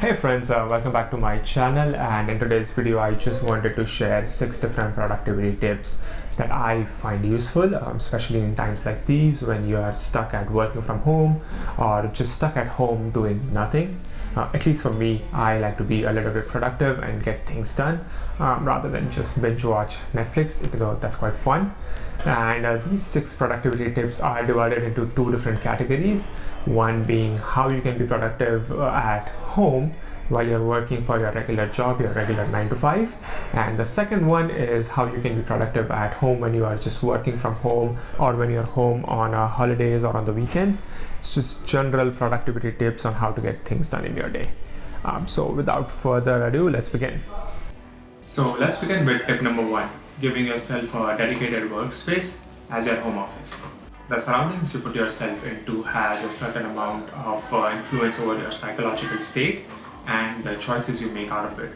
Hey friends, welcome back to my channel, and in today's video I just wanted to share 6 different productivity tips that I find useful, especially in times like these when you are stuck at working from home or just stuck at home doing nothing. At least for me, I like to be a little bit productive and get things done rather than just binge watch Netflix, even though that's quite fun. And these 6 productivity tips are divided into 2 different categories. One being how you can be productive at home while you're working for your regular job, your regular 9 to 5. And the second one is how you can be productive at home when you are just working from home or when you're home on holidays or on the weekends. It's just general productivity tips on how to get things done in your day. So without further ado, let's begin. So let's begin with tip number 1, giving yourself a dedicated workspace as your home office. The surroundings you put yourself into has a certain amount of influence over your psychological state and the choices you make out of it.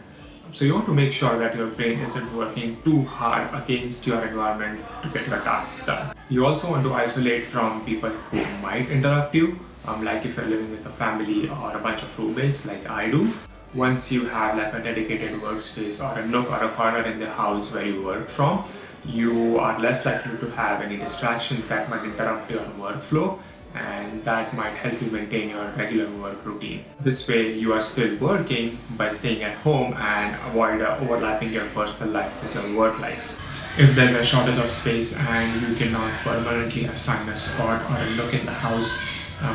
So you want to make sure that your brain isn't working too hard against your environment to get your tasks done. You also want to isolate from people who might interrupt you, like if you're living with a family or a bunch of roommates like I do. Once you have like a dedicated workspace or a nook or a corner in the house where you work from, you are less likely to have any distractions that might interrupt your workflow, and that might help you maintain your regular work routine. This way you are still working by staying at home and avoid overlapping your personal life with your work life. If there's a shortage of space and you cannot permanently assign a spot or a nook in the house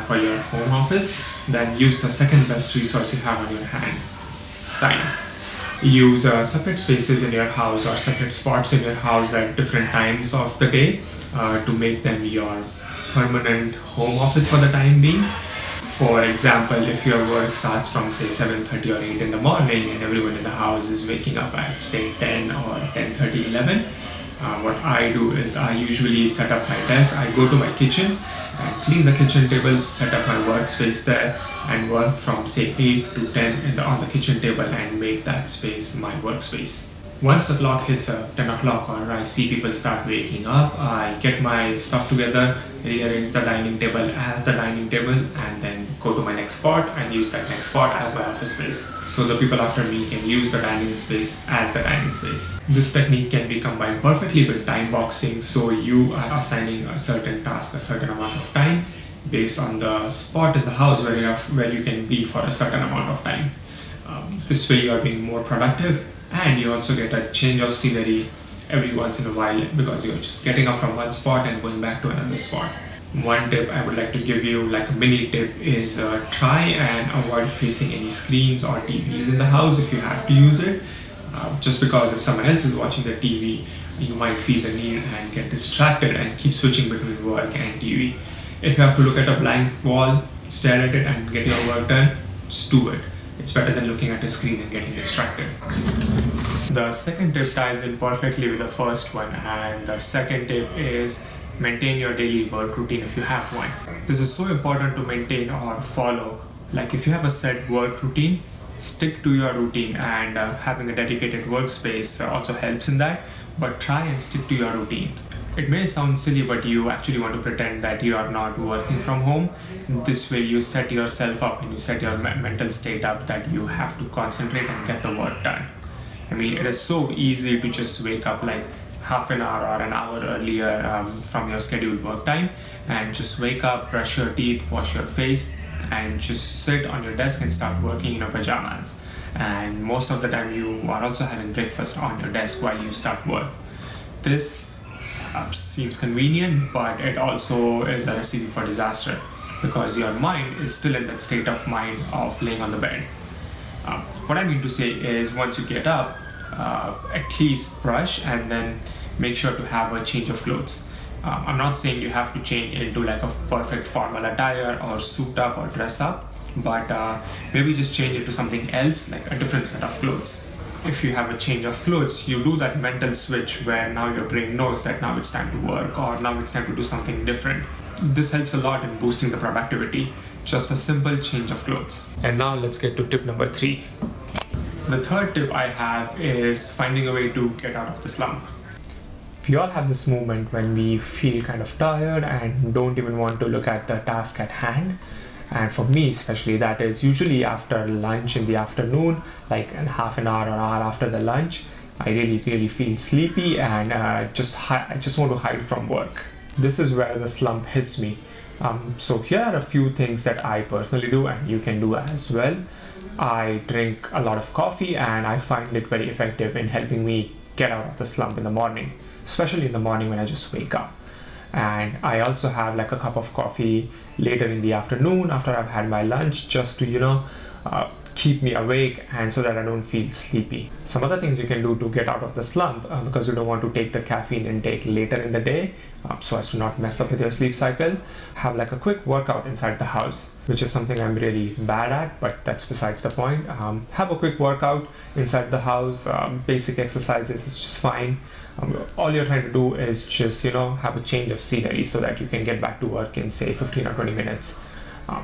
for your home office, then use the second best resource you have on your hand: time. Use separate spaces in your house or separate spots in your house at different times of the day to make them your permanent home office for the time being. For example, if your work starts from say 7:30 or 8 in the morning and everyone in the house is waking up at say 10 or 10:30, 11, what I do is I usually set up my desk. I go to my kitchen and clean the kitchen table, set up my workspace there, and work from say 8 to 10 on the kitchen table and make that space my workspace. Once the clock hits 10 o'clock or I see people start waking up, I get my stuff together, rearrange the dining table as the dining table, and then go to my next spot and use that next spot as my office space. So the people after me can use the dining space as the dining space. This technique can be combined perfectly with time boxing, so you are assigning a certain task a certain amount of time based on the spot in the house where you can be for a certain amount of time. This way you are being more productive, and you also get a change of scenery every once in a while because you're just getting up from one spot and going back to another spot. One tip I would like to give you, like a mini tip, is try and avoid facing any screens or TVs in the house if you have to use it. Just because if someone else is watching the TV, you might feel the need and get distracted and keep switching between work and TV. If you have to look at a blank wall, stare at it and get your work done, just do it. It's better than looking at a screen and getting distracted. The second tip ties in perfectly with the first one, and the second tip is maintain your daily work routine if you have one. This is so important to maintain or follow. Like if you have a set work routine, stick to your routine, and having a dedicated workspace also helps in that, but try and stick to your routine. It may sound silly, but you actually want to pretend that you are not working from home. This way you set yourself up and you set your mental state up that you have to concentrate and get the work done. I mean, it is so easy to just wake up like half an hour or an hour earlier from your scheduled work time and just wake up, brush your teeth, wash your face, and just sit on your desk and start working in your pajamas. And most of the time you are also having breakfast on your desk while you start work. This seems convenient, but it also is a recipe for disaster because your mind is still in that state of mind of laying on the bed. What I mean to say is, once you get up, at least brush and then make sure to have a change of clothes. I'm not saying you have to change into like a perfect formal attire or suit up or dress up, but maybe just change it to something else, like a different set of clothes. If you have a change of clothes, you do that mental switch where now your brain knows that now it's time to work or now it's time to do something different. This helps a lot in boosting the productivity, just a simple change of clothes. And now let's get to tip number 3. The third tip I have is finding a way to get out of the slump. We all have this moment when we feel kind of tired and don't even want to look at the task at hand. And for me especially, that is usually after lunch in the afternoon, like in half an hour or hour after the lunch. I really feel sleepy and I just want to hide from work. This is where the slump hits me. So here are a few things that I personally do and you can do as well. I drink a lot of coffee and I find it very effective in helping me get out of the slump in the morning, especially in the morning when I just wake up. And I also have like a cup of coffee later in the afternoon after I've had my lunch, just to keep me awake and so that I don't feel sleepy. Some other things you can do to get out of the slump, because you don't want to take the caffeine intake later in the day, so as to not mess up with your sleep cycle. Have like a quick workout inside the house, which is something I'm really bad at, but that's besides the point. Have a quick workout inside the house. Basic exercises is just fine. All you're trying to do is just have a change of scenery so that you can get back to work in say 15 or 20 minutes.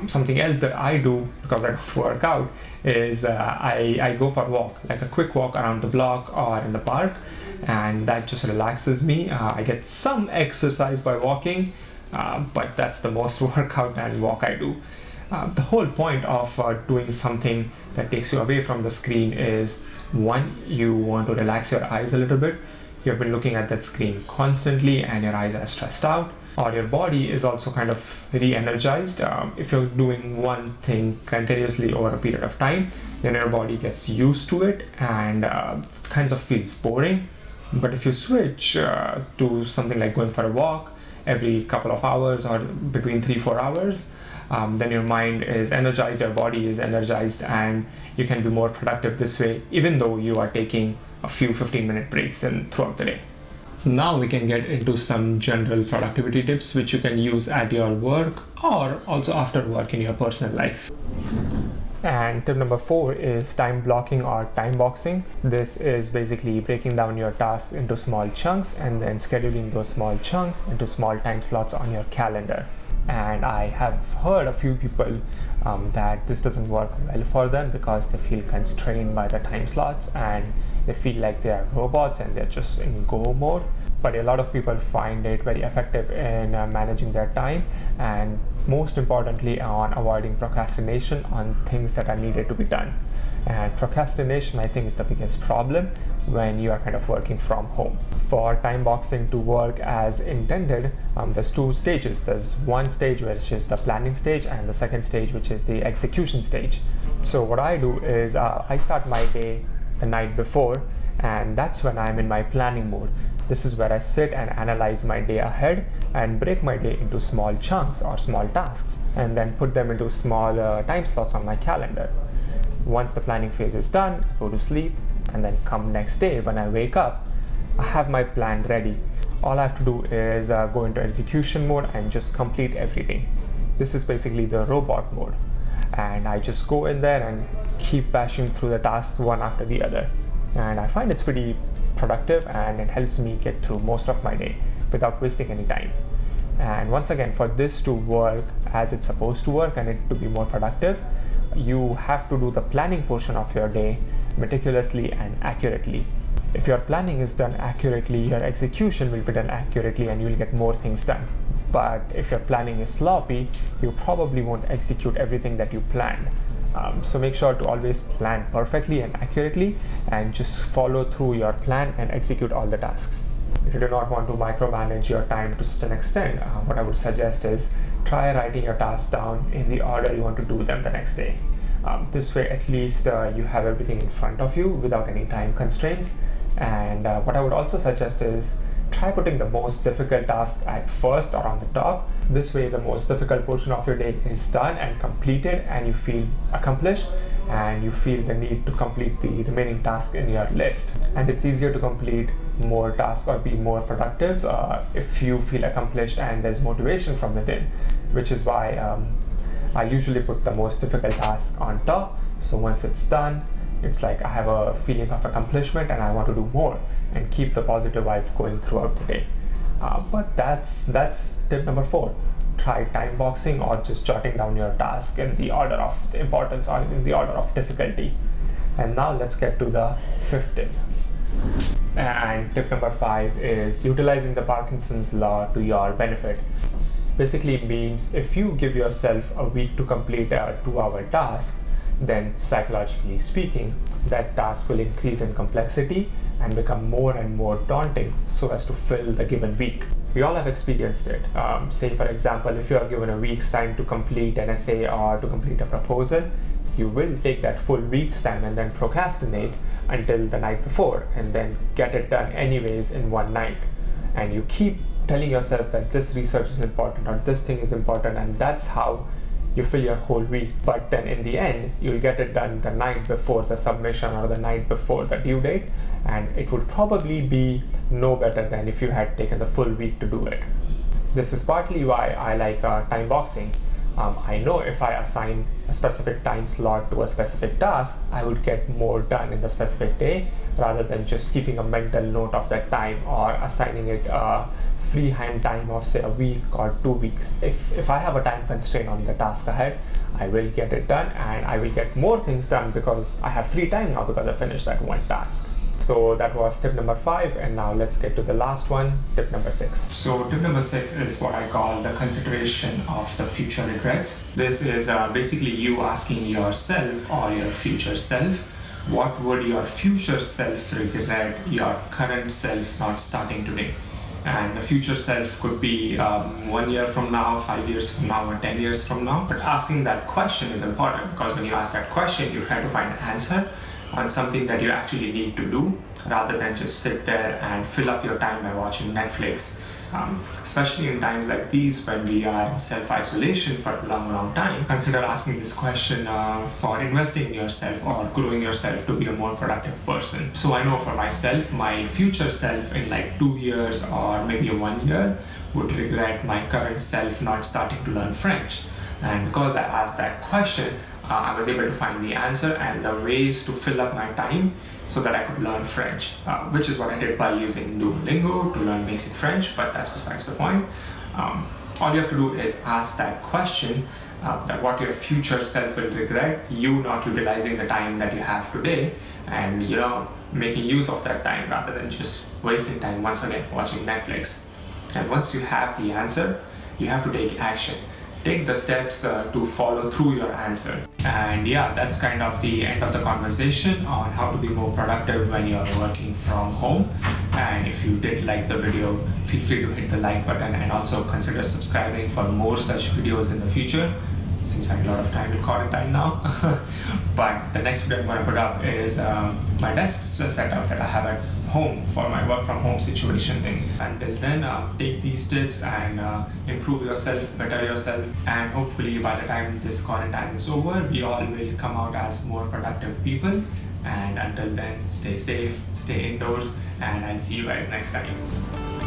Something else that I do because I don't work out is I go for a walk, like a quick walk around the block or in the park, and that just relaxes me. I get some exercise by walking, but that's the most workout and walk I do. The whole point of doing something that takes you away from the screen is, one, you want to relax your eyes a little bit. You've been looking at that screen constantly and your eyes are stressed out, or your body is also kind of re-energized. If you're doing one thing continuously over a period of time, then your body gets used to it and kind of feels boring. But if you switch to something like going for a walk every couple of hours or between 3-4 hours, then your mind is energized, your body is energized, and you can be more productive this way, even though you are taking a few 15-minute breaks throughout the day. Now we can get into some general productivity tips which you can use at your work or also after work in your personal life. And tip number 4 is time blocking or time boxing. This is basically breaking down your tasks into small chunks and then scheduling those small chunks into small time slots on your calendar. And I have heard a few people that this doesn't work well for them because they feel constrained by the time slots and they feel like they are robots and they're just in go mode. But a lot of people find it very effective in managing their time, and most importantly on avoiding procrastination on things that are needed to be done. And procrastination, I think, is the biggest problem when you are kind of working from home. For time boxing to work as intended, there's 2 stages. There's one stage which is the planning stage and the second stage which is the execution stage. So what I do is I start my day the night before, and that's when I'm in my planning mode. This is where I sit and analyze my day ahead and break my day into small chunks or small tasks and then put them into small time slots on my calendar. Once the planning phase is done, I go to sleep, and then come next day when I wake up, I have my plan ready. All I have to do is go into execution mode and just complete everything. This is basically the robot mode, and I just go in there and keep bashing through the tasks one after the other. And I find it's pretty productive and it helps me get through most of my day without wasting any time. And once again, for this to work as it's supposed to work and it to be more productive, you have to do the planning portion of your day meticulously and accurately. If your planning is done accurately, your execution will be done accurately and you'll get more things done. But if your planning is sloppy, you probably won't execute everything that you planned. So make sure to always plan perfectly and accurately and just follow through your plan and execute all the tasks. If you do not want to micromanage your time to such an extent, what I would suggest is try writing your tasks down in the order you want to do them the next day. This way at least you have everything in front of you without any time constraints. And what I would also suggest is try putting the most difficult task at first or on the top. This way the most difficult portion of your day is done and completed and you feel accomplished and you feel the need to complete the remaining tasks in your list. And it's easier to complete more tasks or be more productive if you feel accomplished and there's motivation from within, which is why I usually put the most difficult task on top. So once it's done, it's like I have a feeling of accomplishment and I want to do more and keep the positive vibe going throughout the day. But that's tip number 4. Try time boxing or just jotting down your task in the order of the importance or in the order of difficulty. And now let's get to the 5th tip. And tip number 5 is utilizing the Parkinson's law to your benefit. basically means if you give yourself a week to complete a 2-hour task, then psychologically speaking, that task will increase in complexity and become more and more daunting so as to fill the given week. We all have experienced it. Say for example, if you are given a week's time to complete an essay or to complete a proposal, you will take that full week's time and then procrastinate until the night before and then get it done anyways in one night. And you keep telling yourself that this research is important or this thing is important, and that's how you fill your whole week. But then in the end, you'll get it done the night before the submission or the night before the due date, and it would probably be no better than if you had taken the full week to do it. This is partly why I like time boxing. I know if I assign a specific time slot to a specific task, I would get more done in the specific day rather than just keeping a mental note of that time or assigning it a freehand time of say a week or 2 weeks. If I have a time constraint on the task ahead, I will get it done and I will get more things done because I have free time now because I finished that one task. So that was tip number 5, and now let's get to the last one, tip number 6. So tip number 6 is what I call the consideration of the future regrets. This is basically you asking yourself or your future self, what would your future self regret your current self not starting today? And the future self could be 1 year from now, 5 years from now, or 10 years from now. But asking that question is important because when you ask that question, you try to find an answer on something that you actually need to do rather than just sit there and fill up your time by watching Netflix. Especially in times like these when we are in self-isolation for a long time, consider asking this question for investing in yourself or growing yourself to be a more productive person. So I know for myself, my future self in like 2 years or maybe 1 year would regret my current self not starting to learn French. And because I asked that question, I was able to find the answer and the ways to fill up my time so that I could learn French, which is what I did by using Duolingo to learn basic French, but that's besides the point. All you have to do is ask that question, that what your future self will regret, you not utilizing the time that you have today and making use of that time rather than just wasting time once again watching Netflix. And once you have the answer, you have to take action. Take the steps to follow through your answer. And yeah, that's kind of the end of the conversation on how to be more productive when you're working from home. And if you did like the video, feel free to hit the like button and also consider subscribing for more such videos in the future, since I have a lot of time in quarantine now. But the next video I'm going to put up is my desk setup that I have at home for my work from home situation thing. Until then, take these tips and improve yourself, better yourself, and hopefully by the time this quarantine is over, we all will come out as more productive people. And until then, stay safe, stay indoors, and I'll see you guys next time.